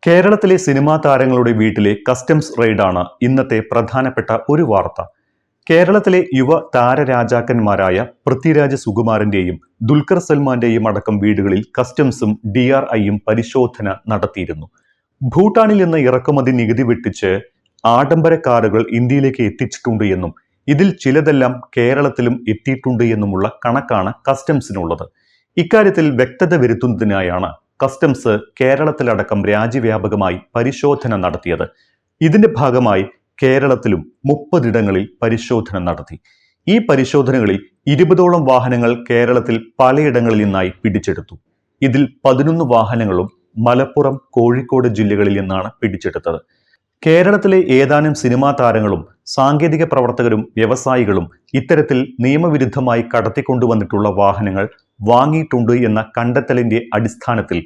കേരളത്തിലെ സിനിമാ താരങ്ങളുടെ വീട്ടിലെ കസ്റ്റംസ് റെയ്ഡാണ് ഇന്നത്തെ പ്രധാനപ്പെട്ട ഒരു വാർത്ത. കേരളത്തിലെ യുവ താരരാജാക്കന്മാരായ പൃഥ്വിരാജ് സുകുമാരന്റെയും ദുൽഖർ സൽമാന്റെയും അടക്കം വീടുകളിൽ കസ്റ്റംസും DRIയും പരിശോധന നടത്തിയിരുന്നു. ഭൂട്ടാനിൽ നിന്ന് ഇറക്കുമതി നികുതി വെട്ടിച്ച് ആഡംബര കാറുകൾ ഇന്ത്യയിലേക്ക് എത്തിച്ചിട്ടുണ്ട് എന്നും ഇതിൽ ചിലതെല്ലാം കേരളത്തിലും എത്തിയിട്ടുണ്ട് എന്നുമുള്ള കണക്കാണ് കസ്റ്റംസിനുള്ളത്. ഇക്കാര്യത്തിൽ വ്യക്തത വരുത്തുന്നതിനായാണ് കസ്റ്റംസ് കേരളത്തിലടക്കം രാജ്യവ്യാപകമായി പരിശോധന നടത്തിയത്. ഇതിന്റെ ഭാഗമായി കേരളത്തിലും 30 ഇടങ്ങളിൽ പരിശോധന നടത്തി. ഈ പരിശോധനകളിൽ 20ഓളം വാഹനങ്ങൾ കേരളത്തിൽ പലയിടങ്ങളിൽ നിന്നായി പിടിച്ചെടുത്തു. ഇതിൽ 11 വാഹനങ്ങളും മലപ്പുറം, കോഴിക്കോട് ജില്ലകളിൽ നിന്നാണ് പിടിച്ചെടുത്തത്. കേരളത്തിലെ ഏതാനും സിനിമാ താരങ്ങളും സാങ്കേതിക പ്രവർത്തകരും വ്യവസായികളും ഇത്തരത്തിൽ നിയമവിരുദ്ധമായി കടത്തിക്കൊണ്ടുവന്നിട്ടുള്ള വാഹനങ്ങൾ വാങ്ങിയിട്ടുണ്ട് എന്ന കണ്ടെത്തലിന്റെ അടിസ്ഥാനത്തിൽ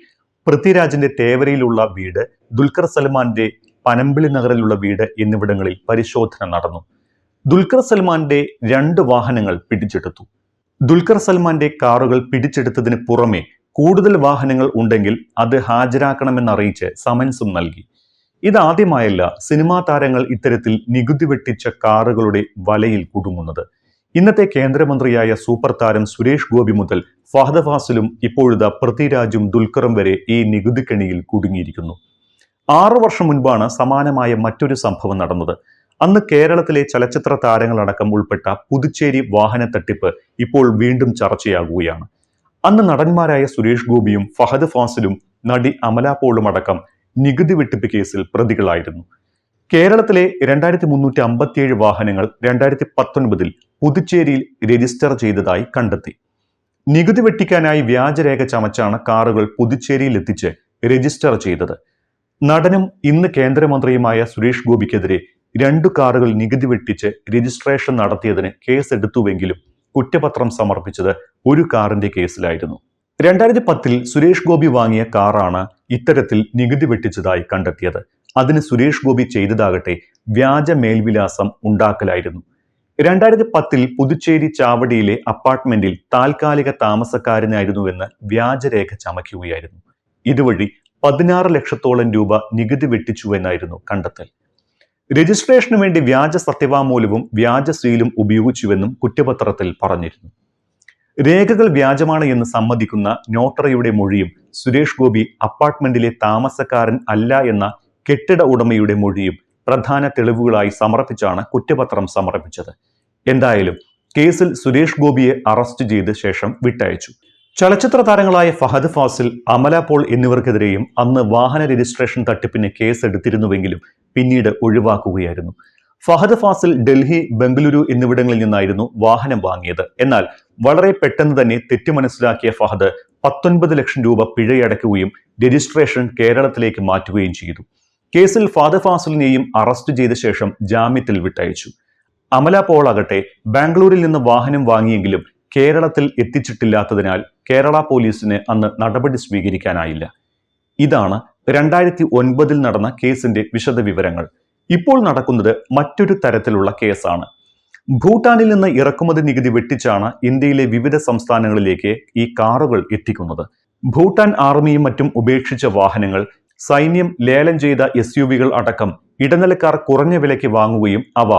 പൃഥ്വിരാജിന്റെ തേവരയിലുള്ള വീട്, ദുൽഖർ സൽമാന്റെ പനമ്പിളി നഗറിലുള്ള വീട് എന്നിവിടങ്ങളിൽ പരിശോധന നടന്നു. ദുൽഖർ സൽമാന്റെ 2 വാഹനങ്ങൾ പിടിച്ചെടുത്തു. ദുൽഖർ സൽമാന്റെ കാറുകൾ പിടിച്ചെടുത്തതിന് പുറമെ കൂടുതൽ വാഹനങ്ങൾ ഉണ്ടെങ്കിൽ അത് ഹാജരാക്കണമെന്നറിയിച്ച് സമൻസും നൽകി. ഇതാദ്യമായല്ല സിനിമാ താരങ്ങൾ ഇത്തരത്തിൽ നികുതി വെട്ടിച്ച കാറുകളുടെ വലയിൽ കുടുങ്ങുന്നത്. ഇന്നത്തെ കേന്ദ്രമന്ത്രിയായ സൂപ്പർ താരം സുരേഷ് ഗോപി മുതൽ ഫഹദ് ഫാസിലും ഇപ്പോഴത്തെ പൃഥ്വിരാജും ദുൽഖറും വരെ ഈ നികുതി കെണിയിൽ കുടുങ്ങിയിരിക്കുന്നു. 6 വർഷം മുൻപാണ് സമാനമായ മറ്റൊരു സംഭവം നടന്നത്. അന്ന് കേരളത്തിലെ ചലച്ചിത്ര താരങ്ങളടക്കം ഉൾപ്പെട്ട പുതുച്ചേരി വാഹന തട്ടിപ്പ് ഇപ്പോൾ വീണ്ടും ചർച്ചയാകുകയാണ്. അന്ന് നടന്മാരായ സുരേഷ് ഗോപിയും ഫഹദ് ഫാസിലും നടി അമല പോളും അടക്കം നികുതി വെട്ടിപ്പ് കേസിൽ പ്രതികളായിരുന്നു. കേരളത്തിലെ 2357 വാഹനങ്ങൾ 2019 പുതുച്ചേരിയിൽ രജിസ്റ്റർ ചെയ്തതായി കണ്ടെത്തി. നികുതി വെട്ടിക്കാനായി വ്യാജരേഖ ചമച്ചാണ് കാറുകൾ പുതുച്ചേരിയിൽ എത്തിച്ച് രജിസ്റ്റർ ചെയ്തത്. നടനും ഇന്ന് കേന്ദ്രമന്ത്രിയുമായ സുരേഷ് ഗോപിക്കെതിരെ 2 കാറുകൾ നികുതി വെട്ടിച്ച് രജിസ്ട്രേഷൻ നടത്തിയതിന് കേസെടുത്തുവെങ്കിലും കുറ്റപത്രം സമർപ്പിച്ചത് ഒരു കാറിന്റെ കേസിലായിരുന്നു. 2010 സുരേഷ് ഗോപി വാങ്ങിയ കാറാണ് ഇത്തരത്തിൽ നികുതി വെട്ടിച്ചതായി കണ്ടെത്തിയത്. അതിന് സുരേഷ് ഗോപി ചെയ്തതാകട്ടെ വ്യാജ മേൽവിലാസം ഉണ്ടാക്കലായിരുന്നു. 2010 പുതുച്ചേരി ചാവടിയിലെ അപ്പാർട്ട്മെന്റിൽ താൽക്കാലിക താമസക്കാരനായിരുന്നുവെന്ന് വ്യാജരേഖ ചമയ്ക്കുകയായിരുന്നു. ഇതുവഴി 16 ലക്ഷത്തോളം രൂപ നികുതി വെട്ടിച്ചുവെന്നായിരുന്നു കണ്ടെത്തൽ. രജിസ്ട്രേഷനു വേണ്ടി വ്യാജ സത്യവാങ്മൂലവും വ്യാജ സീലും ഉപയോഗിച്ചുവെന്നും കുറ്റപത്രത്തിൽ പറഞ്ഞിരുന്നു. രേഖകൾ വ്യാജമാണ് എന്ന് സമ്മതിക്കുന്ന നോട്ടറിയുടെ മൊഴിയും സുരേഷ് ഗോപി അപ്പാർട്ട്മെന്റിലെ താമസക്കാരൻ അല്ല എന്ന കെട്ടിട ഉടമയുടെ മൊഴിയും പ്രധാന തെളിവുകളായി സമർപ്പിച്ചാണ് കുറ്റപത്രം സമർപ്പിച്ചത്. എന്തായാലും കേസിൽ സുരേഷ് ഗോപിയെ അറസ്റ്റ് ചെയ്ത ശേഷം വിട്ടയച്ചു. ചലച്ചിത്ര താരങ്ങളായ ഫഹദ് ഫാസിൽ, അമല പോൾ എന്നിവർക്കെതിരെയും അന്ന് വാഹന രജിസ്ട്രേഷൻ തട്ടിപ്പിന് കേസെടുത്തിരുന്നുവെങ്കിലും പിന്നീട് ഒഴിവാക്കുകയായിരുന്നു. ഫഹദ് ഫാസിൽ ഡൽഹി, ബംഗളൂരു എന്നിവിടങ്ങളിൽ നിന്നായിരുന്നു വാഹനം വാങ്ങിയത്. എന്നാൽ വളരെ പെട്ടെന്ന് തന്നെ തെറ്റ് മനസ്സിലാക്കിയ ഫഹദ് 19 ലക്ഷം രൂപ പിഴയടയ്ക്കുകയും രജിസ്ട്രേഷൻ കേരളത്തിലേക്ക് മാറ്റുകയും ചെയ്തു. കേസിൽ ഫഹദ് ഫാസിലിനെയും അറസ്റ്റ് ചെയ്ത ശേഷം ജാമ്യത്തിൽ വിട്ടയച്ചു. അമല പോൾ ആകട്ടെ ബാംഗ്ലൂരിൽ നിന്ന് വാഹനം വാങ്ങിയെങ്കിലും കേരളത്തിൽ എത്തിച്ചിട്ടില്ലാത്തതിനാൽ കേരള പോലീസിന് അന്ന് നടപടി സ്വീകരിക്കാനായില്ല. ഇതാണ് 2009 നടന്ന കേസിന്റെ വിശദവിവരങ്ങൾ. ഇപ്പോൾ നടക്കുന്നത് മറ്റൊരു തരത്തിലുള്ള കേസാണ്. ഭൂട്ടാനിൽ നിന്ന് ഇറക്കുമതി നികുതി വെട്ടിച്ചാണ് ഇന്ത്യയിലെ വിവിധ സംസ്ഥാനങ്ങളിലേക്ക് ഈ കാറുകൾ എത്തിക്കുന്നത്. ഭൂട്ടാൻ ആർമിയും മറ്റും ഉപേക്ഷിച്ച വാഹനങ്ങൾ സൈന്യം ലേലം ചെയ്ത SUVകൾ അടക്കം ഇടനിലക്കാർ കുറഞ്ഞ വിലയ്ക്ക് വാങ്ങുകയും അവ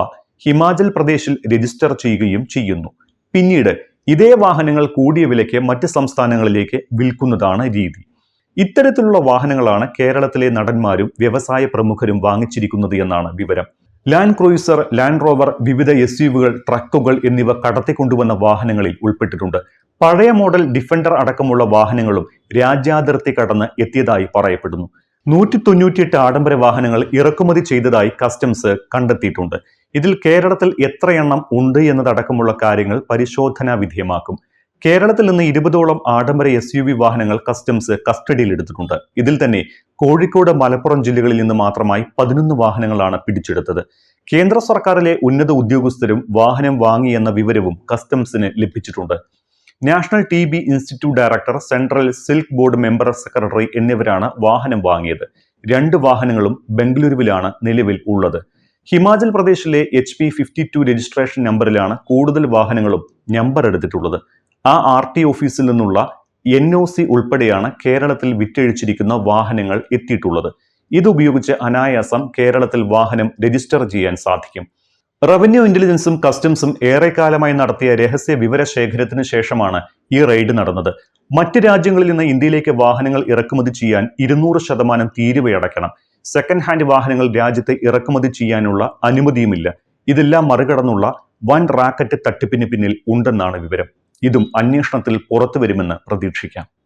ഹിമാചൽ പ്രദേശിൽ രജിസ്റ്റർ ചെയ്യുകയും ചെയ്യുന്നു. പിന്നീട് ഇതേ വാഹനങ്ങൾ കൂടിയ വിലയ്ക്ക് മറ്റ് സംസ്ഥാനങ്ങളിലേക്ക് വിൽക്കുന്നതാണ് രീതി. ഇത്തരത്തിലുള്ള വാഹനങ്ങളാണ് കേരളത്തിലെ നടന്മാരും വ്യവസായ പ്രമുഖരും വാങ്ങിച്ചിരിക്കുന്നത് എന്നാണ് വിവരം. ലാൻഡ് ക്രൂയിസർ, ലാൻഡ് റോവർ, വിവിധ SUVകൾ, ട്രക്കുകൾ എന്നിവ കടത്തിക്കൊണ്ടുവന്ന വാഹനങ്ങളിൽ ഉൾപ്പെട്ടിട്ടുണ്ട്. പഴയ മോഡൽ ഡിഫൻഡർ അടക്കമുള്ള വാഹനങ്ങളും രാജ്യാതിർത്തി കടന്ന് എത്തിയതായി പറയപ്പെടുന്നു. 198 ആഡംബര വാഹനങ്ങൾ ഇറക്കുമതി ചെയ്തതായി കസ്റ്റംസ് കണ്ടെത്തിയിട്ടുണ്ട്. ഇതിൽ കേരളത്തിൽ എത്രയെണ്ണം ഉണ്ട് എന്നതടക്കമുള്ള കാര്യങ്ങൾ പരിശോധനാ വിധേയമാക്കും. കേരളത്തിൽ നിന്ന് 20ഓളം ആഡംബര SUV വാഹനങ്ങൾ കസ്റ്റംസ് കസ്റ്റഡിയിൽ എടുത്തിട്ടുണ്ട്. ഇതിൽ തന്നെ കോഴിക്കോട്, മലപ്പുറം ജില്ലകളിൽ നിന്ന് മാത്രമായി 11 വാഹനങ്ങളാണ് പിടിച്ചെടുത്തത്. കേന്ദ്ര സർക്കാരിലെ ഉന്നത ഉദ്യോഗസ്ഥരും വാഹനം വാങ്ങിയെന്ന വിവരവും കസ്റ്റംസിന് ലഭിച്ചിട്ടുണ്ട്. National TB institute director, central silk board member secretary എന്നിവരാണ് വാഹനം വാങ്ങിയത്. 2 വാഹനങ്ങളും ബംഗളൂരുവിലാണ് നിലവിൽ ഉള്ളത്. ഹിമാചൽ പ്രദേശിലെ HP 52 രജിസ്ട്രേഷൻ നമ്പറിലാണ് കൂടുതൽ വാഹനങ്ങളും നമ്പർ എടുത്തിട്ടുള്ളത്. ആ RT ഓഫീസിൽ നിന്നുള്ള NOC ഉൾപ്പെടെയാണ് കേരളത്തിൽ വിറ്റഴിച്ചിരിക്കുന്ന വാഹനങ്ങൾ എത്തിയിട്ടുള്ളത്. ഇതുപയോഗിച്ച് അനായാസം കേരളത്തിൽ വാഹനം രജിസ്റ്റർ ചെയ്യാൻ സാധിക്കും. റവന്യൂ ഇന്റലിജൻസും കസ്റ്റംസും ഏറെക്കാലമായി നടത്തിയ രഹസ്യ വിവര ശേഖരത്തിന് ശേഷമാണ് ഈ റെയ്ഡ് നടന്നത്. മറ്റ് രാജ്യങ്ങളിൽ നിന്ന് ഇന്ത്യയിലേക്ക് വാഹനങ്ങൾ ഇറക്കുമതി ചെയ്യാൻ 200% തീരുവയടയ്ക്കണം. സെക്കൻഡ് ഹാൻഡ് വാഹനങ്ങൾ രാജ്യത്ത് ഇറക്കുമതി ചെയ്യാനുള്ള അനുമതിയുമില്ല. ഇതെല്ലാം മറികടന്നുള്ള വൻ റാക്കറ്റ് തട്ടിപ്പിന് പിന്നിൽ ഉണ്ടെന്നാണ് വിവരം. ഇതും അന്വേഷണത്തിൽ പുറത്തുവരുമെന്ന് പ്രതീക്ഷിക്കാം.